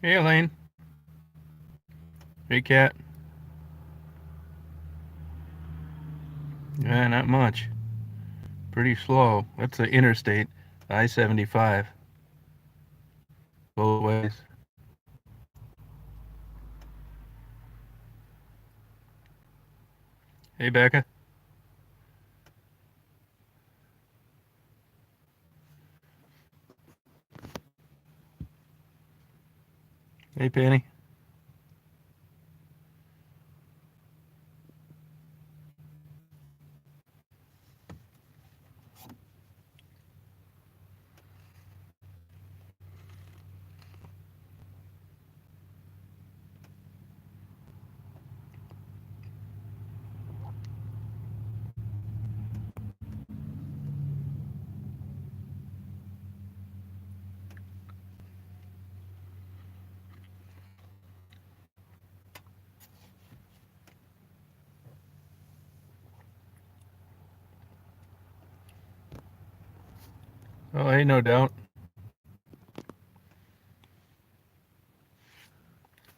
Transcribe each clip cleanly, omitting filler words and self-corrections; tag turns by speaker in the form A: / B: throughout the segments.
A: Hey, Elaine. Hey, Cat. Not much. Pretty slow. That's the interstate. I-75. Both ways. Hey, Becca. Hey, Penny. Oh, hey, no doubt.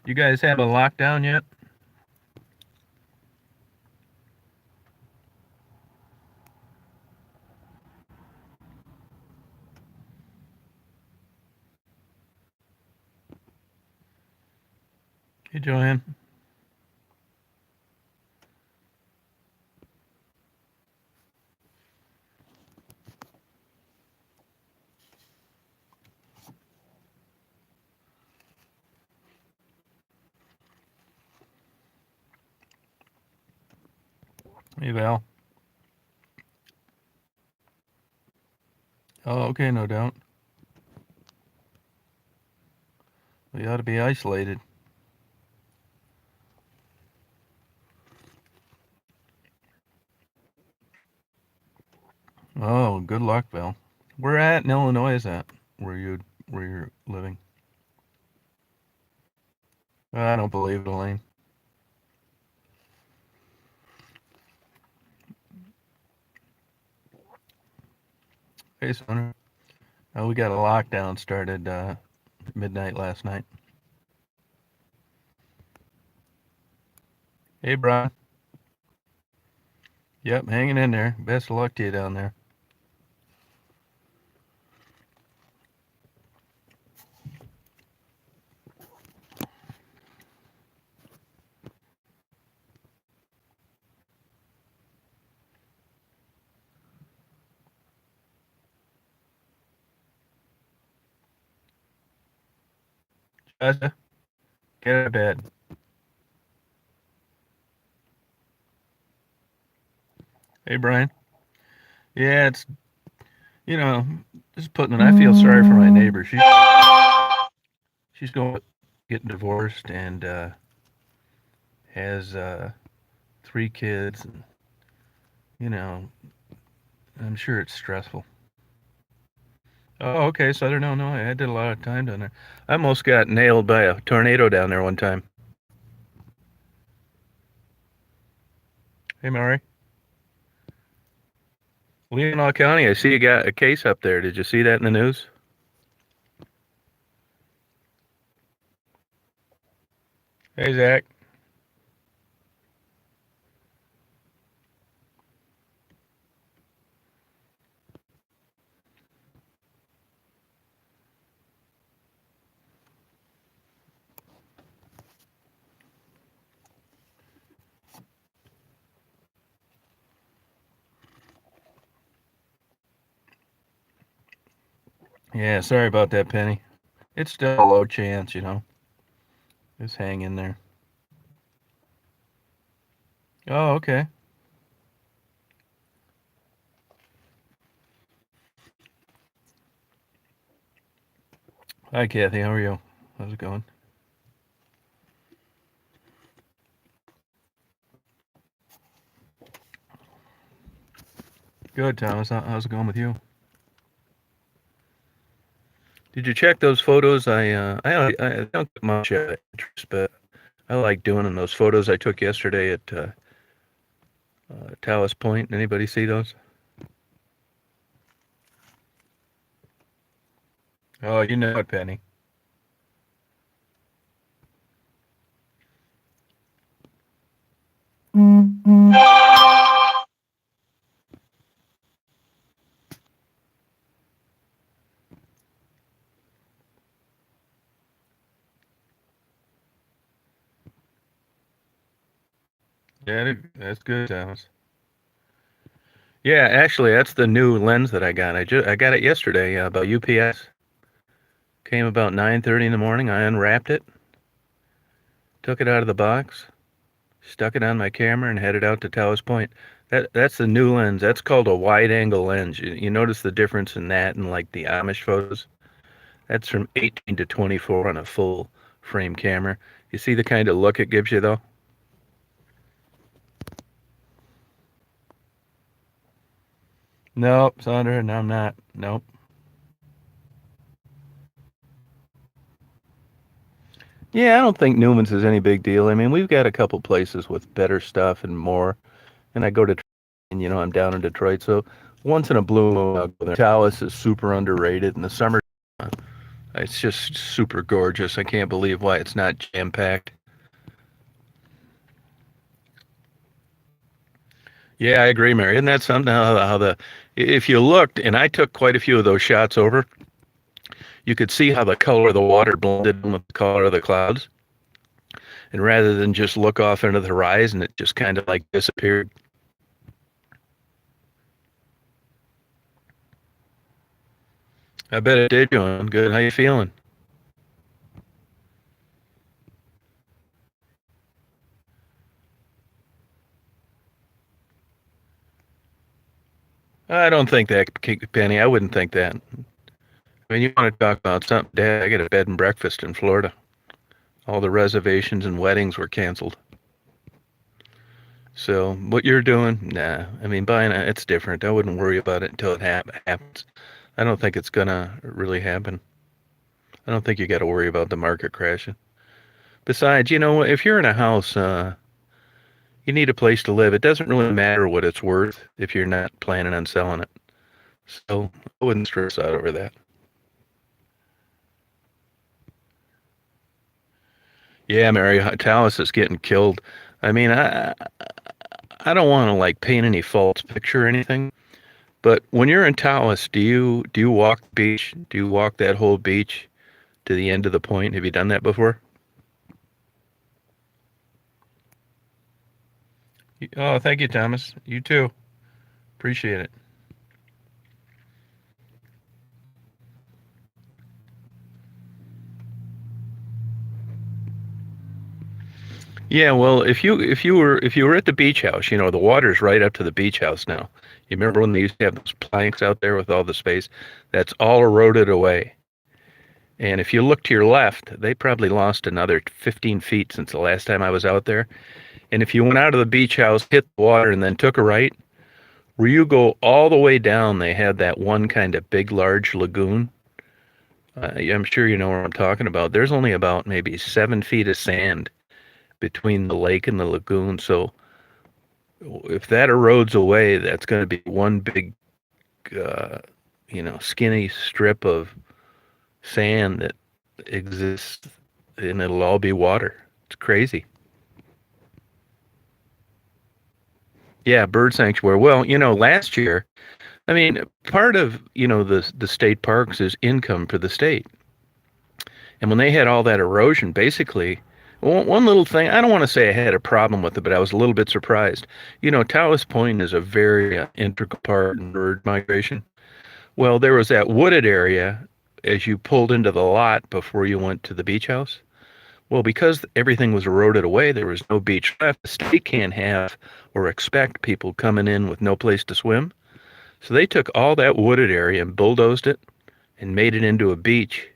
A: You guys have a lockdown yet? Hey, Joanne. Hey, Val. Oh, okay, no doubt. We ought to be isolated. Oh, good luck, Val. Where at in Illinois is that? Where you're living? I don't believe it, Elaine. Hey, Sonner. We got a lockdown started midnight last night. Hey, Brian. Yep, hanging in there. Best of luck to you down there. Jessica, get out of bed. Hey, Brian. Yeah, it's you know, just putting it. I feel sorry for my neighbor. She's going getting divorced and has three kids. And, you know, I'm sure it's stressful. Oh, okay, Southern Illinois. I did a lot of time down there. I almost got nailed by a tornado down there one time. Hey, Maury. Leelanau County. I see you got a case up there. Did you see that in the news? Hey, Zach. Yeah, sorry about that, Penny. It's still a low chance, you know. Just hang in there. Oh, okay. Hi, Kathy. How are you? How's it going? Good, Thomas. How's it going with you? Did you check those photos? I don't get much interest, but I like doing them. Those photos I took yesterday at Taos Point. Anybody see those? Oh, you know it, Penny. Yeah, that's good, Thomas. Yeah, actually, that's the new lens that I got. I got it yesterday about UPS. Came about 9:30 in the morning. I unwrapped it, took it out of the box, stuck it on my camera, and headed out to Taos Point. That's the new lens. That's called a wide angle lens. You notice the difference in that and like the Amish photos. That's from 18 to 24 on a full frame camera. You see the kind of look it gives you though? Nope, Sandra, no, I'm not. Nope. Yeah, I don't think Newman's is any big deal. I mean, we've got a couple places with better stuff and more. And I go to, and I'm down in Detroit, so once in a blue moon I'll go there. Taos is super underrated in the summer. It's just super gorgeous. I can't believe why it's not jam packed. Yeah, I agree, Mary. Isn't that something? How the if you looked, and I took quite a few of those shots over, you could see how the color of the water blended in with the color of the clouds. And rather than just look off into the horizon, it just kind of like disappeared. I bet it did, John. Good. How you feeling? I don't think that, Penny. I wouldn't think that. I mean, you want to talk about something, Dad? I got a bed and breakfast in Florida. All the reservations and weddings were canceled. So what you're doing, nah. I mean, buying it's different. I wouldn't worry about it until it happens. I don't think it's gonna really happen. I don't think you got to worry about the market crashing. Besides, if you're in a house, you need a place to live. It doesn't really matter what it's worth if you're not planning on selling it. So I wouldn't stress out over that. Yeah, Mary, Talis is getting killed. I mean, I don't want to like paint any false picture or anything, but when you're in Taos, do you walk the beach? Do you walk that whole beach to the end of the point? Have you done that before? Oh, thank you, Thomas. You too. Appreciate it. Yeah, well, if you were at the beach house, the water's right up to the beach house now. You remember when they used to have those planks out there with all the space? That's all eroded away. And if you look to your left, they probably lost another 15 feet since the last time I was out there. And if you went out of the beach house, hit the water, and then took a right, where you go all the way down, they had that one kind of big, large lagoon. I'm sure you know what I'm talking about. There's only about maybe 7 feet of sand between the lake and the lagoon. So if that erodes away, that's going to be one big, uh, skinny strip of sand that exists, and it'll all be water. It's crazy. Yeah, bird sanctuary. Well, last year, I mean, part of the state parks is income for the state, and when they had all that erosion, basically, one little thing. I don't want to say I had a problem with it, but I was a little bit surprised. Taos Point is a very integral part in bird migration. Well, there was that wooded area as you pulled into the lot before you went to the beach house. Well, because everything was eroded away, there was no beach left. The state can't have or expect people coming in with no place to swim. So they took all that wooded area and bulldozed it and made it into a beach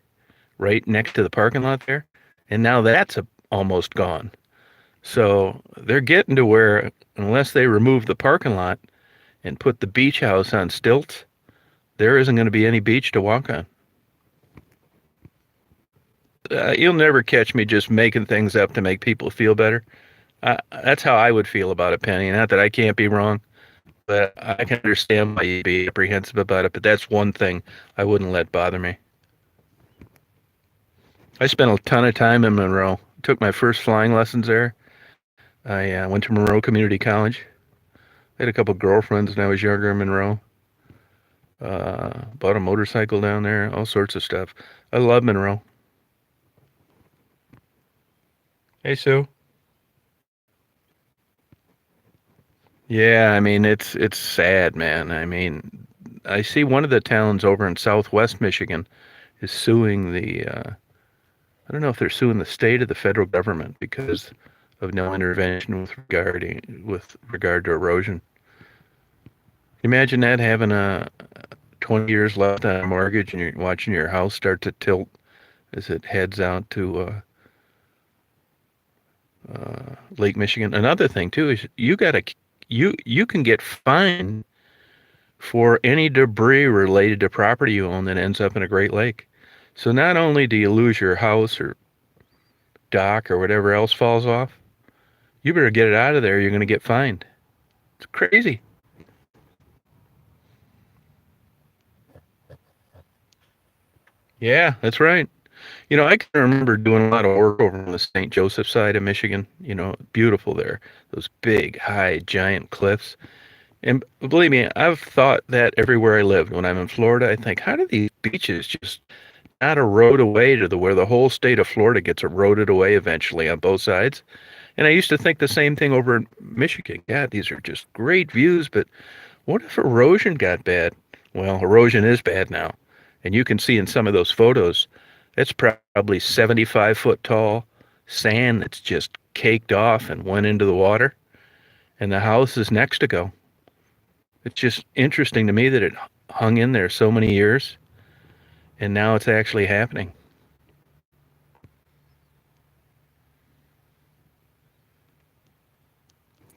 A: right next to the parking lot there. And now that's almost gone. So they're getting to where, unless they remove the parking lot and put the beach house on stilts, there isn't going to be any beach to walk on. You'll never catch me just making things up to make people feel better. That's how I would feel about it, Penny. Not that I can't be wrong, but I can understand why you'd be apprehensive about it. But that's one thing I wouldn't let bother me. I spent a ton of time in Monroe. Took my first flying lessons there. I went to Monroe Community College. I had a couple girlfriends when I was younger in Monroe. Bought a motorcycle down there, all sorts of stuff. I love Monroe. Hey, Sue. Yeah, I mean it's sad, man. I mean, I see one of the towns over in Southwest Michigan is suing the I don't know if they're suing the state or the federal government because of no intervention with regard to erosion. Imagine that having a 20 years left on a mortgage and you're watching your house start to tilt as it heads out to Lake Michigan. Another thing too is you can get fined for any debris related to property you own that ends up in a Great Lake. So not only do you lose your house or dock or whatever else falls off, you better get it out of there. You're going to get fined. It's crazy. Yeah, that's right. You know, I can remember doing a lot of work over on the St. Joseph side of Michigan. You know, beautiful there. Those big, high, giant cliffs. And believe me, I've thought that everywhere I lived. When I'm in Florida, I think, how do these beaches just not erode away to the where the whole state of Florida gets eroded away eventually on both sides? And I used to think the same thing over in Michigan. Yeah, these are just great views, but what if erosion got bad? Well, erosion is bad now. And you can see in some of those photos, it's probably 75 foot tall sand that's just caked off and went into the water. And the house is next to go. It's just interesting to me that it hung in there so many years and now it's actually happening.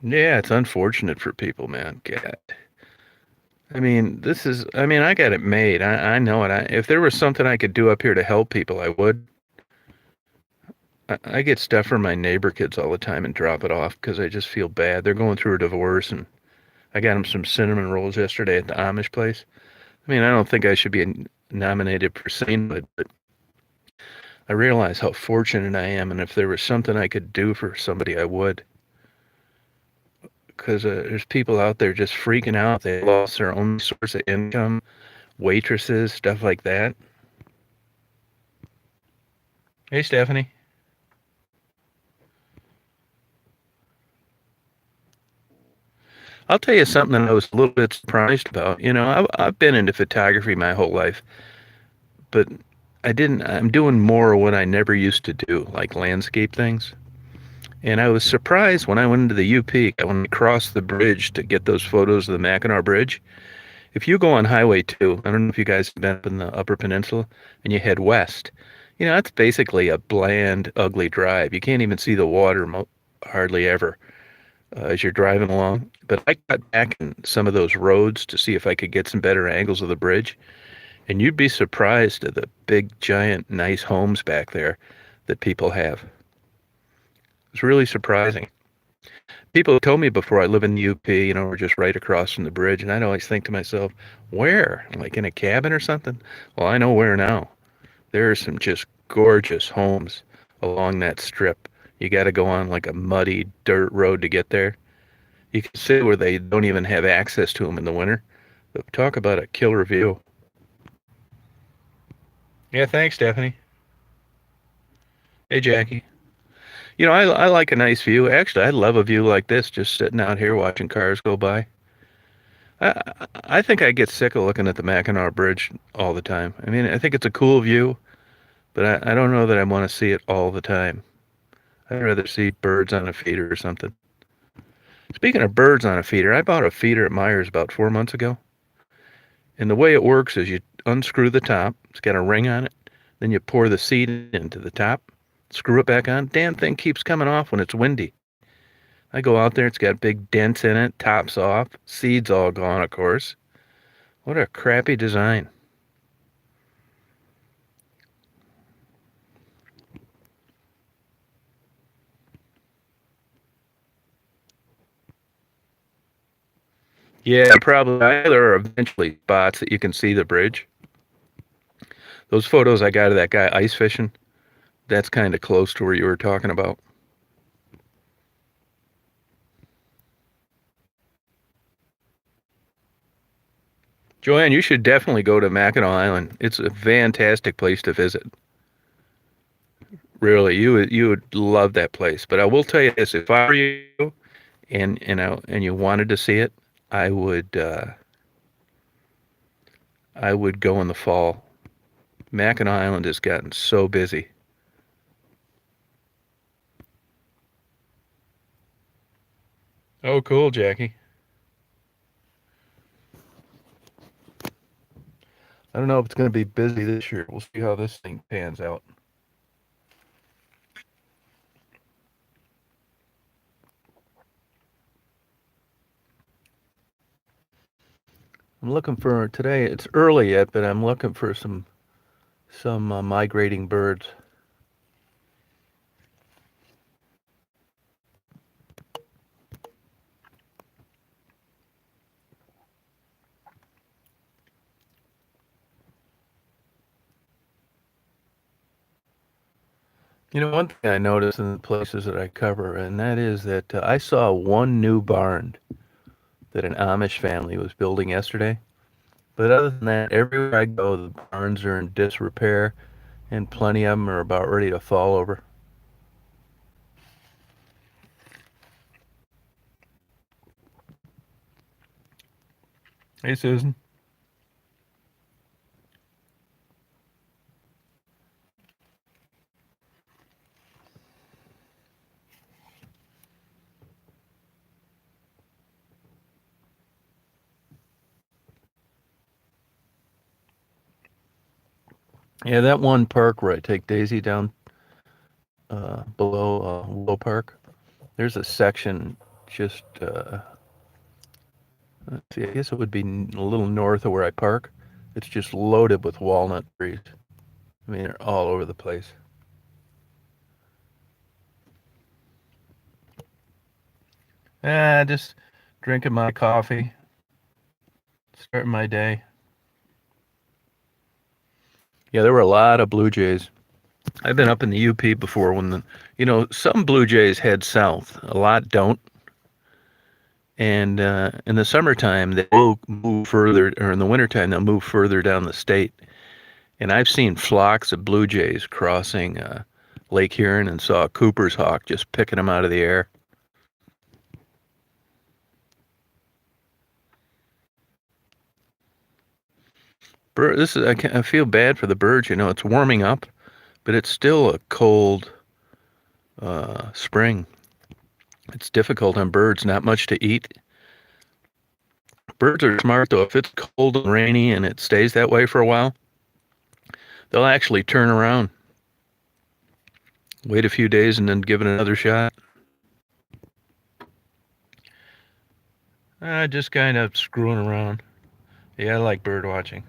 A: Yeah, it's unfortunate for people, man. God. I mean, I mean, I got it made. I know it. If there was something I could do up here to help people, I would. I get stuff from my neighbor kids all the time and drop it off because I just feel bad. They're going through a divorce, and I got them some cinnamon rolls yesterday at the Amish place. I mean, I don't think I should be nominated for sainthood, but I realize how fortunate I am, and if there was something I could do for somebody, I would. Because there's people out there just freaking out. They lost their only source of income, waitresses, stuff like that. Hey, Stephanie. I'll tell you something that I was a little bit surprised about. You know, I've been into photography my whole life, but I'm doing more of what I never used to do, like landscape things. And I was surprised when I went into the UP, when I crossed the bridge to get those photos of the Mackinac Bridge. If you go on Highway 2, I don't know if you guys have been up in the Upper Peninsula, and you head west, you know, it's basically a bland, ugly drive. You can't even see the water hardly ever as you're driving along. But I got back in some of those roads to see if I could get some better angles of the bridge. And you'd be surprised at the big, giant, nice homes back there that people have. It's really surprising. People told me before I live in the UP, you know, we're just right across from the bridge. And I'd always think to myself, where? Like in a cabin or something? Well, I know where now. There are some just gorgeous homes along that strip. You got to go on like a muddy dirt road to get there. You can sit where they don't even have access to them in the winter. But talk about a killer view. Yeah, thanks, Stephanie. Hey, Jackie. You know, I like a nice view. Actually, I love a view like this, just sitting out here watching cars go by. I I think I get sick of looking at the Mackinac Bridge all the time. I mean, I think it's a cool view, but I don't know that I want to see it all the time. I'd rather see birds on a feeder or something. Speaking of birds on a feeder, I bought a feeder at Myers about 4 months ago. And the way it works is you unscrew the top. It's got a ring on it. Then you pour the seed into the top, screw it back on. Damn thing keeps coming off when it's windy. I go out there, it's got big dents in it, tops off, seeds all gone, of course. What a crappy design. Yeah, probably. There are eventually spots that you can see the bridge. Those photos I got of that guy ice fishing, that's kind of close to where you were talking about. Joanne, you should definitely go to Mackinac Island. It's a fantastic place to visit. Really, you would love that place. But I will tell you this: if I were you, and you wanted to see it, I would uh, I would go in the fall. Mackinac Island has gotten so busy. Oh, cool, Jackie. I don't know if it's going to be busy this year. We'll see how this thing pans out. I'm looking for today. It's early yet, but I'm looking for some migrating birds. You know, one thing I noticed in the places that I cover, and that is that I saw one new barn that an Amish family was building yesterday. But other than that, everywhere I go, the barns are in disrepair, and plenty of them are about ready to fall over. Hey, Susan. Yeah, that one park where I take Daisy down below Willow Park, there's a section just, let's see, I guess it would be a little north of where I park. It's just loaded with walnut trees. I mean, they're all over the place. Just drinking my coffee, starting my day. Yeah, there were a lot of blue jays. I've been up in the UP before when some blue jays head south. A lot don't. And in the summertime, they will move further, or in the wintertime, they'll move further down the state. And I've seen flocks of blue jays crossing Lake Huron and saw a Cooper's hawk just picking them out of the air. I feel bad for the birds. It's warming up, but it's still a cold spring. It's difficult on birds. Not much to eat. Birds are smart though. If it's cold and rainy and it stays that way for a while, they'll actually turn around, wait a few days, and then give it another shot. Just kind of screwing around. Yeah, I like bird watching.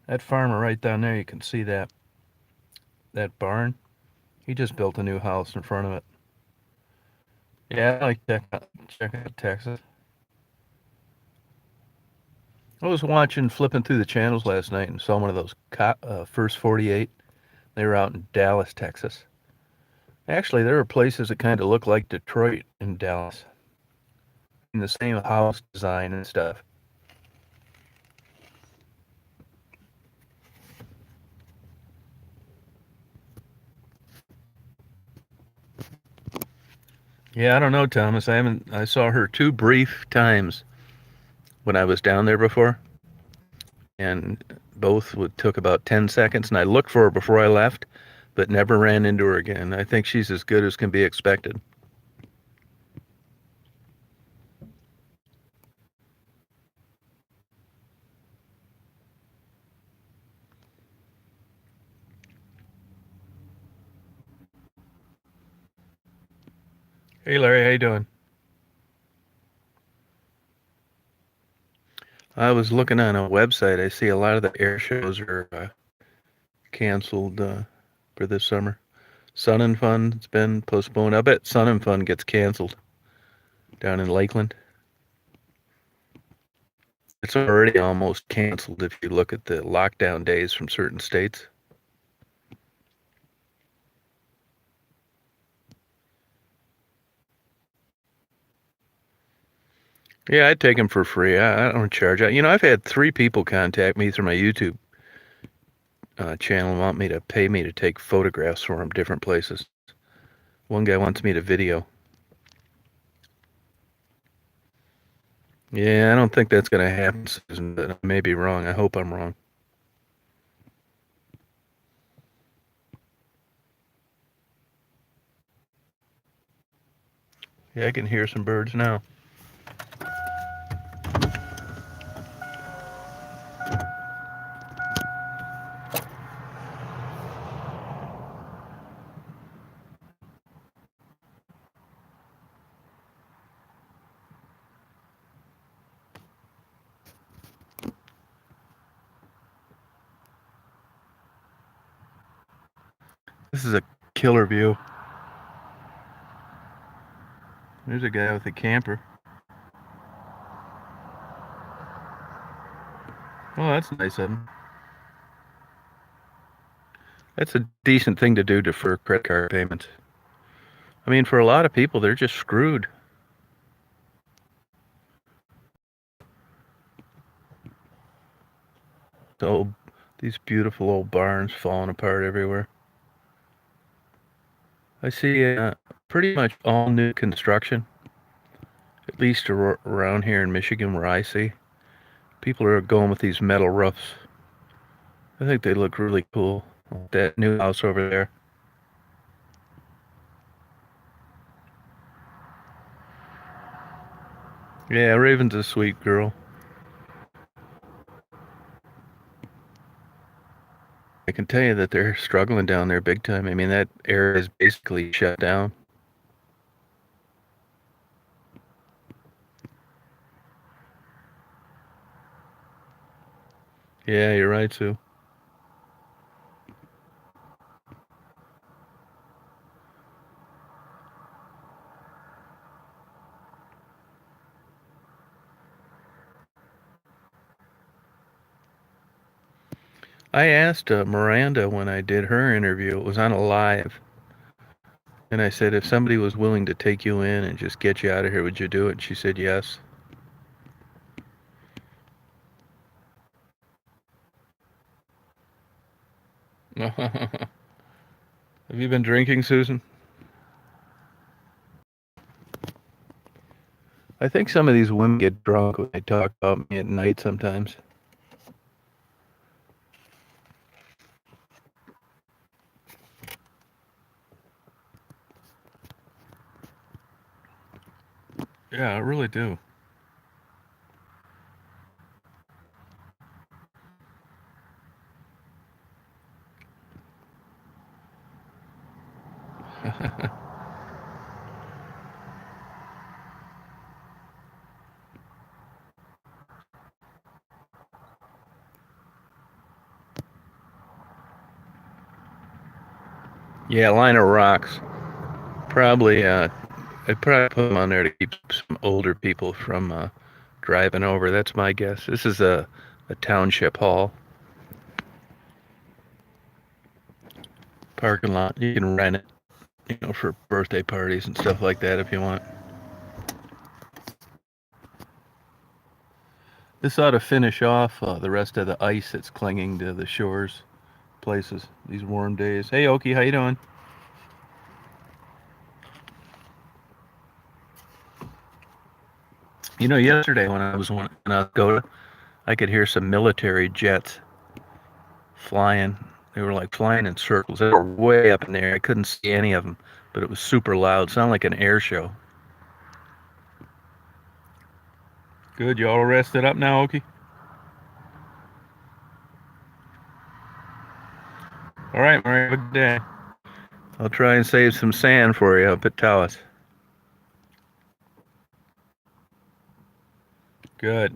A: That farmer right down there, you can see that barn. He just built a new house in front of it. Yeah, I like check out Texas. I was flipping through the channels last night and saw one of those First 48. They were out in Dallas, Texas. Actually, there were places that kind of look like Detroit in Dallas, in the same house design and stuff. Yeah, I don't know, Thomas. I saw her two brief times when I was down there before, and both took about 10 seconds, and I looked for her before I left, but never ran into her again. I think she's as good as can be expected. Hey, Larry, how you doing? I was looking on a website. I see a lot of the air shows are canceled for this summer. Sun and Fun's been postponed. I bet Sun and Fun gets canceled down in Lakeland. It's already almost canceled if you look at the lockdown days from certain states. Yeah, I'd take them for free. I don't charge. I've had 3 people contact me through my YouTube channel and want me to pay me to take photographs for them different places. One guy wants me to video. Yeah, I don't think that's going to happen, Susan, but I may be wrong. I hope I'm wrong. Yeah, I can hear some birds now. This is a killer view. There's a guy with a camper. Oh, that's nice of him. That's a decent thing to do, defer credit card payments. I mean, for a lot of people, they're just screwed. So, these beautiful old barns falling apart everywhere. I see pretty much all new construction, at least around here in Michigan where I see. People are going with these metal roofs. I think they look really cool. That new house over there. Yeah, Raven's a sweet girl. I can tell you that they're struggling down there big time. I mean, that area is basically shut down. Yeah, you're right, Sue. I asked Miranda when I did her interview, it was on a live, and I said, if somebody was willing to take you in and just get you out of here, would you do it? And she said yes. Have you been drinking, Susan? I think some of these women get drunk when they talk about me at night sometimes. Yeah, I really do. Yeah, line of rocks. Probably, I'd probably put them on there to keep some older people from driving over. That's my guess. This is a township hall parking lot. You can rent it, for birthday parties and stuff like that if you want. This ought to finish off the rest of the ice that's clinging to the shores places these warm days. Hey, Okie, how you doing? Yesterday when I was in Dakota, I could hear some military jets flying. They were like flying in circles. They were way up in the air. I couldn't see any of them, but it was super loud. Sounded like an air show. Good. You all rested up now, Okie? All right, Mary. Have a good day. I'll try and save some sand for you up at Tawas. Good.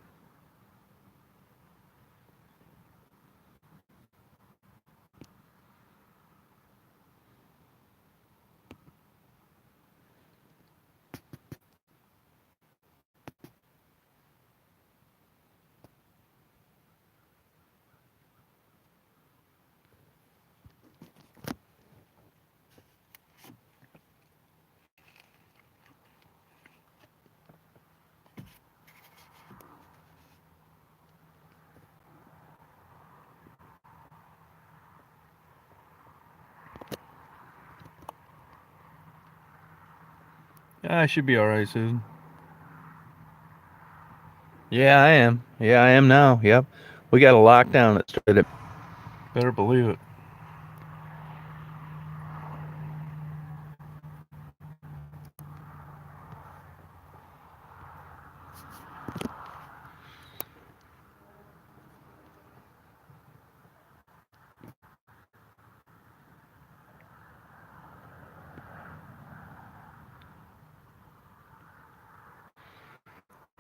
A: I should be all right, Susan. Yeah, I am. Yeah, I am now. Yep. We got a lockdown that started. Better believe it.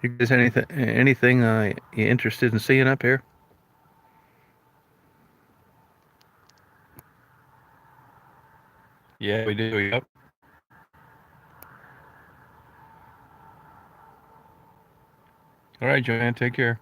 A: You guys anything you interested in seeing up here? Yeah, we do. Yep. All right, Joanne. Take care.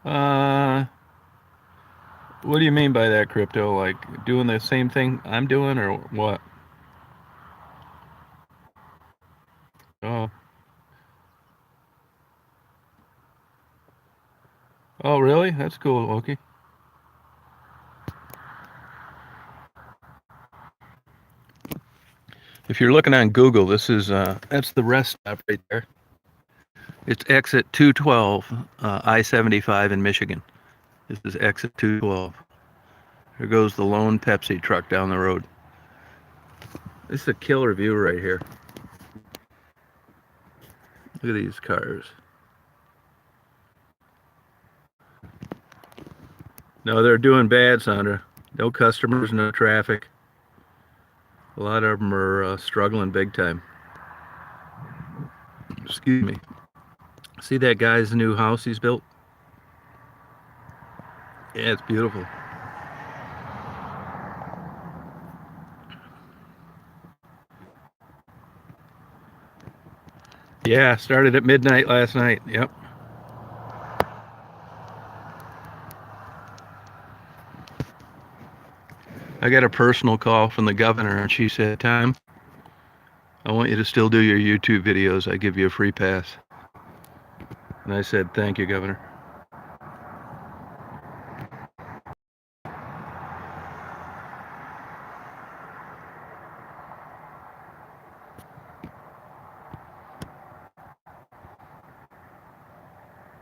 A: Uh, what do you mean by that, crypto? Like doing the same thing I'm doing, or what? Oh, oh, really? That's cool, Okie. If you're looking on Google, this is that's the rest stop right there. It's exit 212, I-75 in Michigan. This is exit 212. There goes the lone Pepsi truck down the road. This is a killer view right here. Look at these cars. No, they're doing bad, Sandra. No customers, no traffic. A lot of them are struggling big time. Excuse me. See that guy's new house he's built? Yeah, it's beautiful. Yeah, started at midnight last night. Yep. I got a personal call from the governor, and she said, Tom, I want you to still do your YouTube videos. I give you a free pass. And I said, thank you, Governor.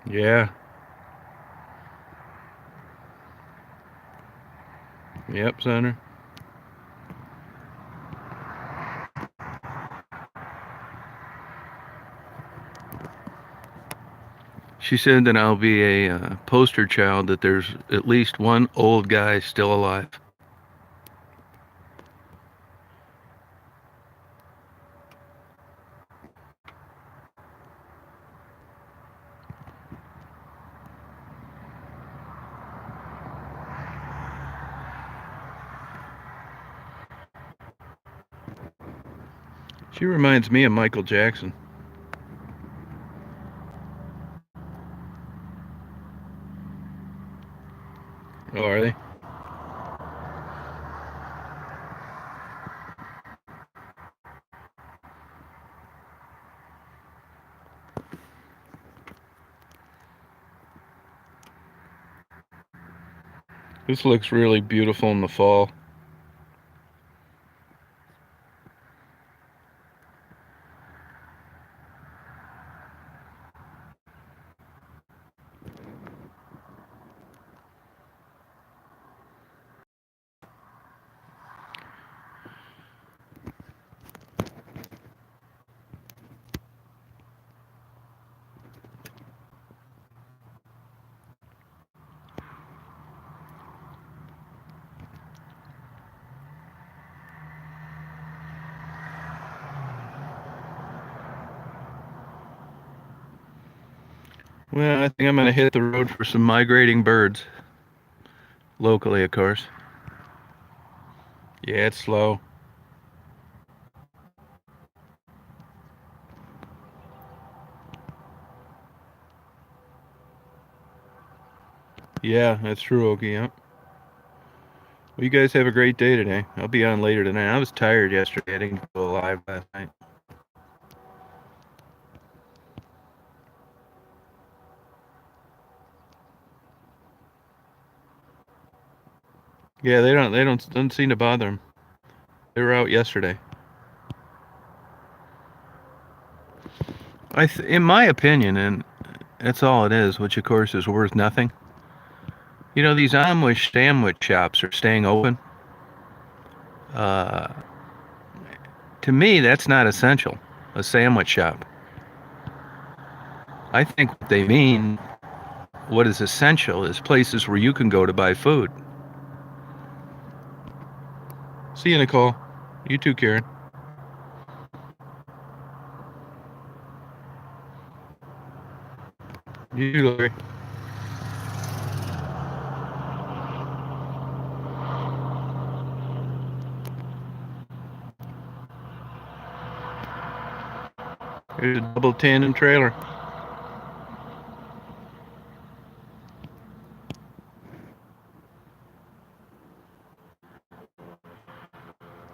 A: Yeah. Yep, Senator. She said that I'll be a poster child that there's at least one old guy still alive. She reminds me of Michael Jackson. Oh, are they? This looks really beautiful in the fall. Well, I think I'm going to hit the road for some migrating birds. Locally, of course. Yeah, it's slow. Yeah, that's true, Okie. Yeah. Well, you guys have a great day today. I'll be on later tonight. I was tired yesterday. I didn't go live last night. Yeah, doesn't seem to bother them. They were out yesterday. In my opinion, and that's all it is, which of course is worth nothing. You know, these Amish sandwich shops are staying open. Uh, to me, that's not essential. A sandwich shop. I think what they mean, what is essential, is places where you can go to buy food. See you, Nicole. You too, Karen. You too, Larry. There's a double tandem trailer.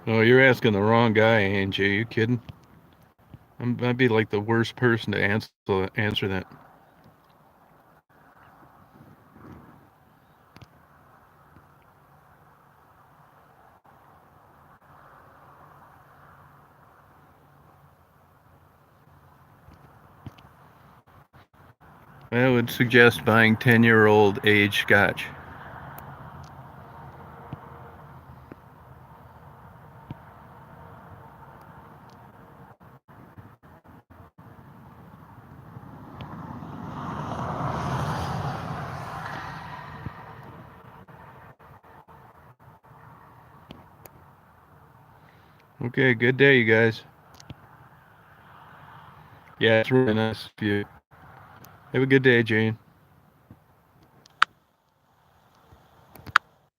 A: Oh, you're asking the wrong guy, Angie. Are you kidding? I'd be like the worst person to answer that. I would suggest buying 10-year-old age scotch. Okay, good day, you guys. Yeah, it's really nice of you. Have a good day, Jane.